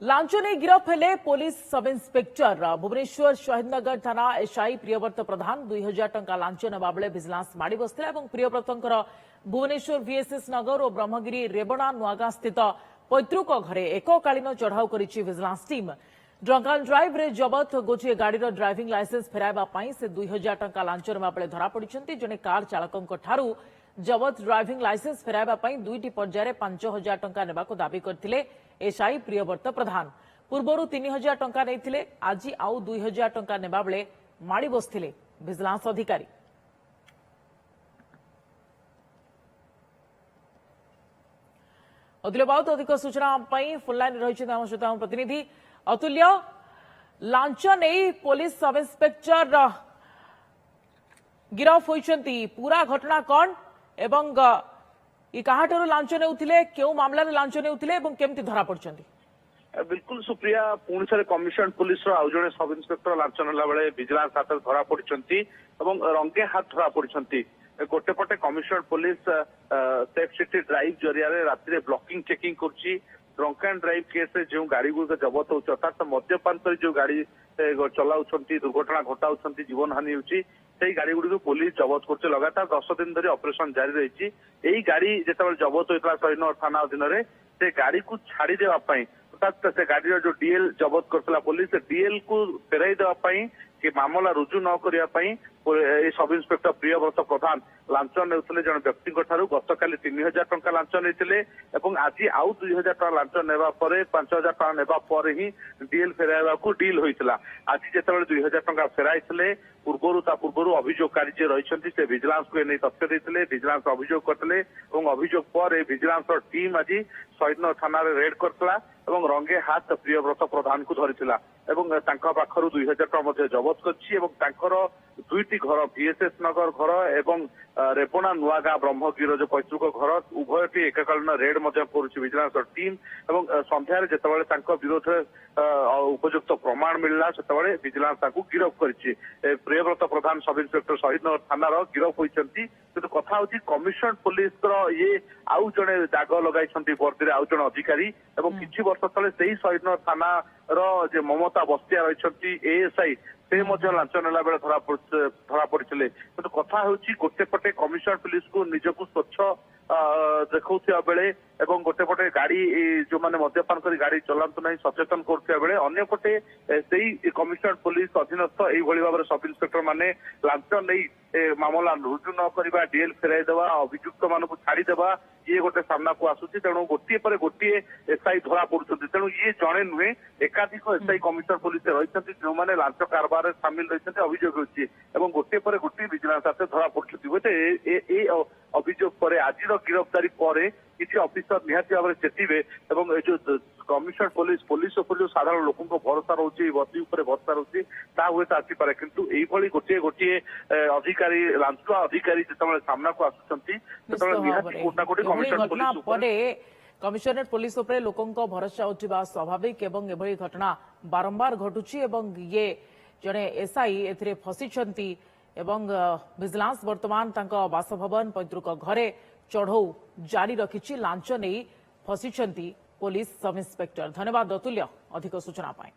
Launch नहीं गिरफ हेले police sub inspector Bhubaneswar Shahid Nagar थाना एसआई प्रियव्रत प्रधान 2000 टंका लांच नेबा बेले विजिलेंस माड़ी बसला प्रियव्रतर भुवनेश्वर वीएसएस नगर और ब्रह्मगिरी रेबणा नुआगां स्थित पैतृक घरे एककालीन चढ़ाऊ करिछि vigilance team. Drunk and drive रे जबत गोटे गाड़ीर ड्राइविंग लाइसेंस फेराइबा पई से 2000 टंका लांच नेबा बेले धरा पड़िछन्ति। जने कार चालकଙ୍କ ठारू जबत ड्राइविंग लाइसेंस फेराइबा पई दुईटी पर्यायर 5000 टंका नेबाको दाबी करथिले एसआई प्रियव्रत प्रधान। पूर्वरु 3000 टंका नैथिले, आज आउ 2000 टंका नेबा बेले माड़ी बसथिले विजिलेंस अधिकारी। अतुल्य बाबत अधिक सूचना फुल लाइन रही आम सहित आम प्रतिनिधि अतुल्य। लांच नहीं पुलिस सब इन्स्पेक्टर गिरफ होइछन्ति, पूरा घटना कौन एवं ये कहाठारु लांच नेउथिले, केउ मामला रे लांच नेउथिले एवं केमति धरा पड़छन्ति? बिल्कुल सुप्रिया, पुणी थे कमिशनरेट पुलिस आउ जड़े सब इन्स्पेक्टर लांच नेला बेले विजिलेंस हाथ धरा पड़छन्ति एवं रंगे हाथ धरा पड़छन्ति। गोटे पटे commissionerate police safe city drive जरिया राति ब्लॉकिंग चेकिंग करछि। ड्रंक एंड ड्राइव केस रे जो गाड़ी गुड़ जबत होछि अर्थात मद्यपान कर जो गाड़ी चलाउछन्ति, दुर्घटना घटाउछन्ति, जीवन हानि होछि, से गाड़ी गुड़ी पुलिस जबत कर लगातार 10 दिन धरी ऑपरेशन जारी रही। यही गाड़ी जिते जबत होता शहीदनगर थाना अधीन से गाड़ी को छाड़ी देवाई अर्थात से गाड़ी जो डीएल जबत करता पुलिस डीएल को फेराई देवाई कि मामला रुजु न करने सब इन्स्पेक्टर प्रियव्रत प्रधान लांच नेउथिले जन व्यक्ति गतकाली 3000 टंका लांच नेइथिले एवं आज आउ 2000 टंका लांच नेबा परे 5000 टंका नेबा परे ही डीएल फेराइबाकू डील होइतिला। आज जेतेबेले 2000 टंका फेराइथिले पूर्वरु अभियोगकारी जे रहिसंती से विजिलेंस को नै तथ्य दैथिले, विजिलेंस अभियोग करथिले एवं अभियोग पर विजिलेंस टीम आज शहीदनगर थाना रे रेड करथिला एवं रंगे हाथ प्रियव्रत प्रधान को धरिथिला एवं तांका पाखरु 2000 टंका मध्ये जबत करछि एवं तांकर दुईटी घर वीएसएस नगर घर एवं रेपणा नुआगां ब्रह्मगिर जो पैतृक घर उभयटी एककालीन रेड विजिलेंस टीम एवं संध्यारे जेतेबेले तांको विरोध उपयुक्त प्रमाण मिलला सेतेबेले विजिलेंस ताकू गिरफ करिछि। प्रियव्रत प्रधान सब इन्स्पेक्टर शहीदनगर थानार गिरफ होइछन्ति। किंतु कथा होछि कमिशनरेट पुलिस ये आउ जणे दाग लगाइछन्ति वर्दीरे आउ जणे अधिकारी एवं किछि वर्ष तले सेही शहीदनगर थानार जे ममता बस्तिया रहिछन्ति एएसआई से लांच नेला बेले धरा पड़े। किंतु कथा होछि गोटे पटे कमिशनरेट पुलिस को निजको स्वच्छ देखौथिया बेले एवं गोटे पटे गाड़ी जो माने मद्यपान करी गाड़ी चलांतु नहीं सचेतन करथिया बेले अन्य पटे सेही कमिशनरेट पुलिस अधीनस्थ एई भली भाबरे सब इन्स्पेक्टर माने लांच नहीं मामला रुजु न करबा, डीएल फेराई देवा, अभियुक्त मानकु छाड़ी देवा ये गोटे सामना को आसुछि। तेणु गोटे पर गोटे एसआई धरा पड़ुछन्ति। तेणु ये जणे नुहे एकाधिक एसआई कमिशनरेट पुलिस रहिसन्ति जो माने लांच कारबार रे शामिल रहिसन्ति अभियोग होछि एवं गोटे पर गोटे विजिलेंस हाथ धरा पड़ुछन्ति। बोते ए अभियोग पर आजिर गिरफ्तारी पर किसी ऑफिसर निहाती भाव में चेतिबे एवं जो कमिशनरेट पुलिस उपर जो साधारण लोक भरोसा रोचे बस्ती उपर भरोसा रोचे ता हुए आसीपे किंतु एभली गोटे गोटे अधिकारी लांचुआ अधिकारी जिते सामना को आसुचंती निहाती कोटा कोटी कमिशनरेट पुलिस उपरे लोकंको भरोसा उठिबा स्वाभाविक एवं एभली घटना बारंबार घटुची एवं ये जने एसआई एथिरे फसिछंती एवं विजिलेंस वर्तमान तांको बासभवन पैतृक घरे चढ़ऊ जारी रखिछि। लांच नहीं फसिछंती पुलिस सब इन्स्पेक्टर। धन्यवाद अतुल्य अधिक सूचना पाए।